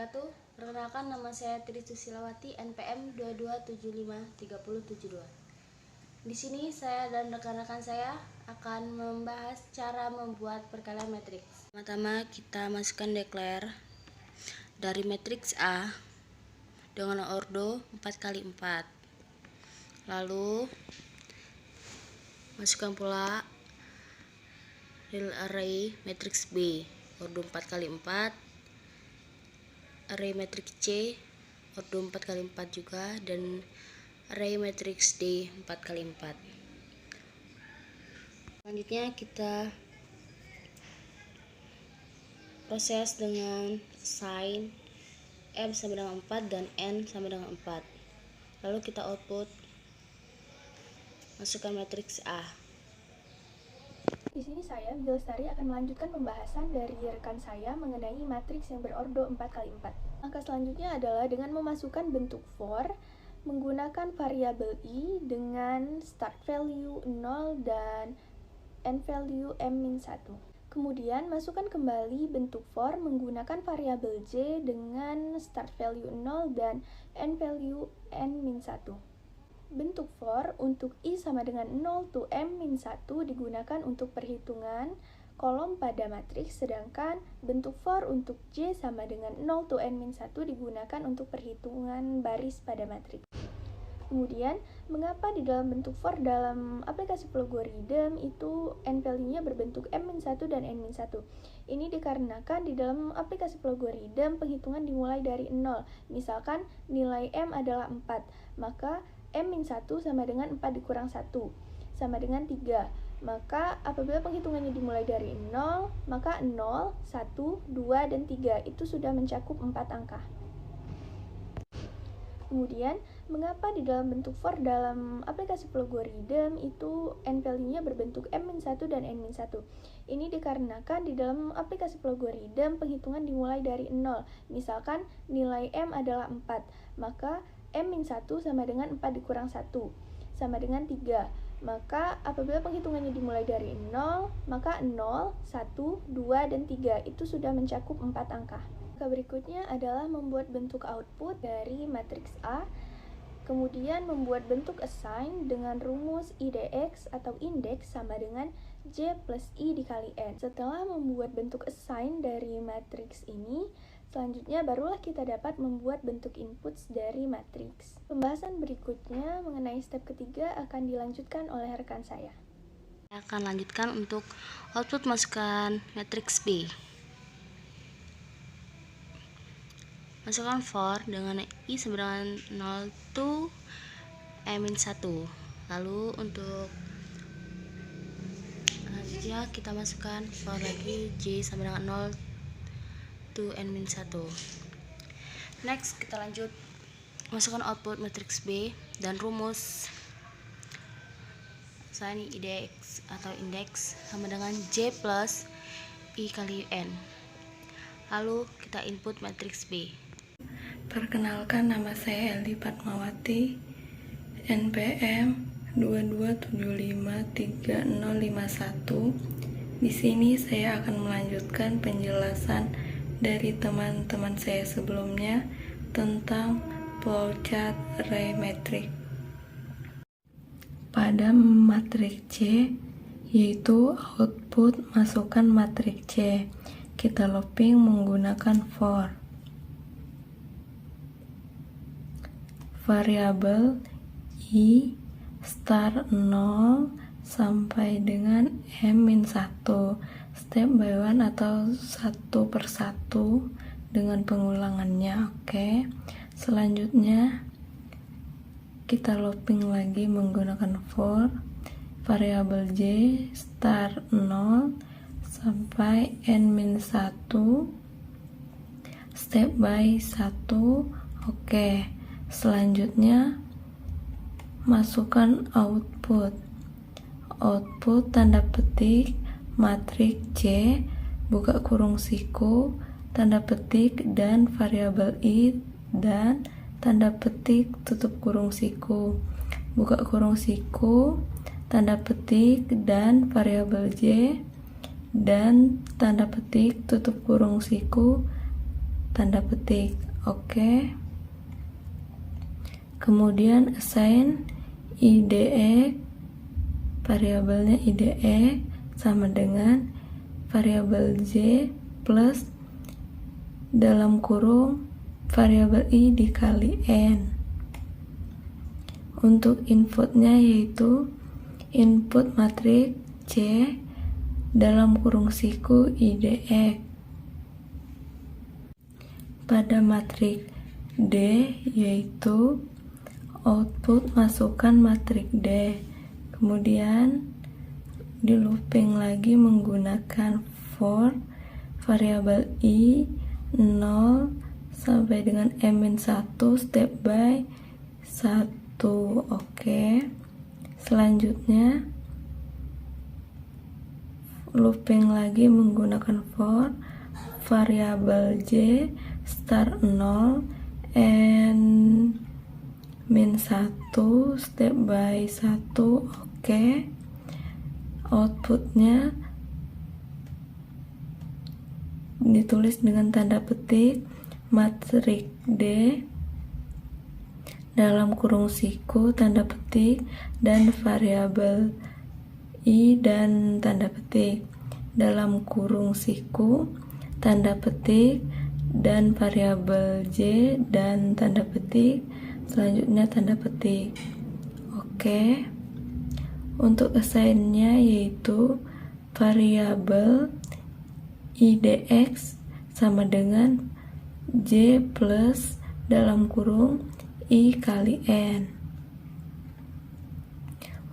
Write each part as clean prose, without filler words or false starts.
wabarakatuh. Perkenalkan, nama saya Tri Susilawati, NPM 22753072. Di sini saya dan rekan-rekan saya akan membahas cara membuat perkalian matriks. Pertama, kita masukkan declare dari matriks A dengan ordo 4x4. Lalu masukkan pula real array matriks B ordo 4x4, array matriks C ordo 4x4 juga, dan array matriks D 4x4. Selanjutnya kita proses dengan assign M sama dengan 4 dan N sama dengan 4. Lalu kita output, masukkan matriks A. Di sini saya, Bil Lestari, akan melanjutkan pembahasan dari rekan saya mengenai matriks yang berordo 4x4. Langkah selanjutnya adalah dengan memasukkan bentuk for menggunakan variabel i dengan start value 0 dan end value m-1. Kemudian masukkan kembali bentuk for menggunakan variabel j dengan start value 0 dan end value n-1. Bentuk for untuk i sama dengan 0 to m-1 digunakan untuk perhitungan kolom pada matriks, sedangkan bentuk for untuk j sama dengan 0 to n-1 digunakan untuk perhitungan baris pada matriks. Kemudian, mengapa di dalam bentuk for dalam aplikasi Plogoridhem itu n value-nya berbentuk m-1 dan n-1? Ini dikarenakan di dalam aplikasi Plogoridhem penghitungan dimulai dari 0. Misalkan nilai m adalah 4, maka m-1 sama dengan 4 dikurang 1 sama dengan 3. Maka apabila penghitungannya dimulai dari 0, maka 0, 1, 2, dan 3 itu sudah mencakup 4 angka. Kemudian, mengapa di dalam bentuk for dalam aplikasi Plogoridhem itu n value-nya berbentuk m-1 dan n-1? Ini dikarenakan di dalam aplikasi Plogoridhem penghitungan dimulai dari 0. Misalkan nilai m adalah 4, maka m-1 sama dengan 4 dikurang 1 sama dengan 3. Maka apabila penghitungannya dimulai dari 0, maka 0, 1, 2, dan 3 itu sudah mencakup 4 angka. Berikutnya adalah membuat bentuk output dari matriks A, kemudian membuat bentuk assign dengan rumus IDX atau indeks sama dengan J plus I dikali N. Setelah membuat bentuk assign dari matriks ini, selanjutnya barulah kita dapat membuat bentuk inputs dari matriks. Pembahasan berikutnya mengenai step ketiga akan dilanjutkan oleh rekan saya. Saya akan lanjutkan untuk output, masukkan matriks B. Masukkan for dengan i sama dengan 0 to m-1. Lalu untuk selanjutnya kita masukkan for lagi j sama dengan 0 to n-1. Next kita lanjut masukkan output matriks B dan rumus assign IDX atau indeks sama dengan j plus i kali n. Lalu kita input matriks B. Perkenalkan, nama saya Eldi Fatmawati, NPM 22753051. Di sini saya akan melanjutkan penjelasan dari teman-teman saya sebelumnya tentang flowchart array matrix. Pada matriks C, yaitu output masukkan matriks C, kita looping menggunakan for. Variabel i start 0 sampai dengan m-1, step by one atau satu persatu dengan pengulangannya. Oke. Selanjutnya kita looping lagi menggunakan for. Variabel j start 0 sampai n-1, step by 1. Oke. Selanjutnya masukkan output tanda petik matriks C buka kurung siku tanda petik dan variabel i dan tanda petik tutup kurung siku buka kurung siku tanda petik dan variabel j dan tanda petik tutup kurung siku tanda petik. Oke. Kemudian assign IDX, variabelnya IDX sama dengan variabel J plus dalam kurung variabel I dikali N. Untuk inputnya yaitu input matriks C dalam kurung siku IDX. Pada matriks D yaitu output masukkan matriks D, kemudian di looping lagi menggunakan for variabel I 0 sampai dengan M-1 step by 1. Oke. Selanjutnya looping lagi menggunakan for variabel J start 0 and min 1 step by 1. Oke. Outputnya ditulis dengan tanda petik matriks D dalam kurung siku tanda petik dan variabel I dan tanda petik dalam kurung siku tanda petik dan variabel J dan tanda petik, selanjutnya tanda petik. Oke. Untuk assign-nya yaitu variabel IDX sama dengan J plus dalam kurung I kali N.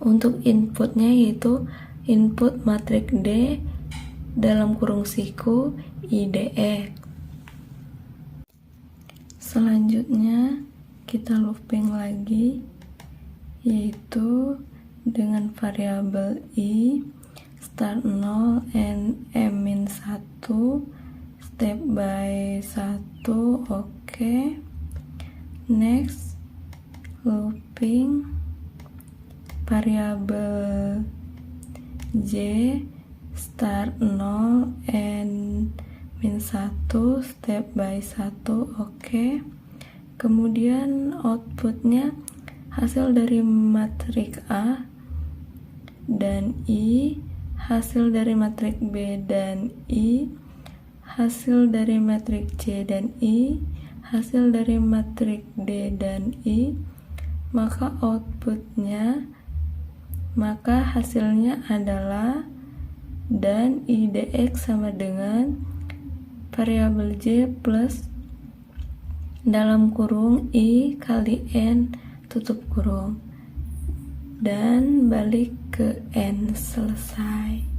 Untuk inputnya yaitu input matriks D dalam kurung siku IDX. Selanjutnya kita looping lagi yaitu dengan variabel I start 0 and M-1 step by 1. Oke. Next looping variabel J start 0 and min 1 step by 1. Oke. Kemudian outputnya hasil dari matriks A dan I, hasil dari matriks B dan I, hasil dari matriks C dan I, hasil dari matriks D dan I, maka hasilnya adalah dan IDX sama dengan variabel J plus dalam kurung I kali N tutup kurung dan balik ke N. Selesai.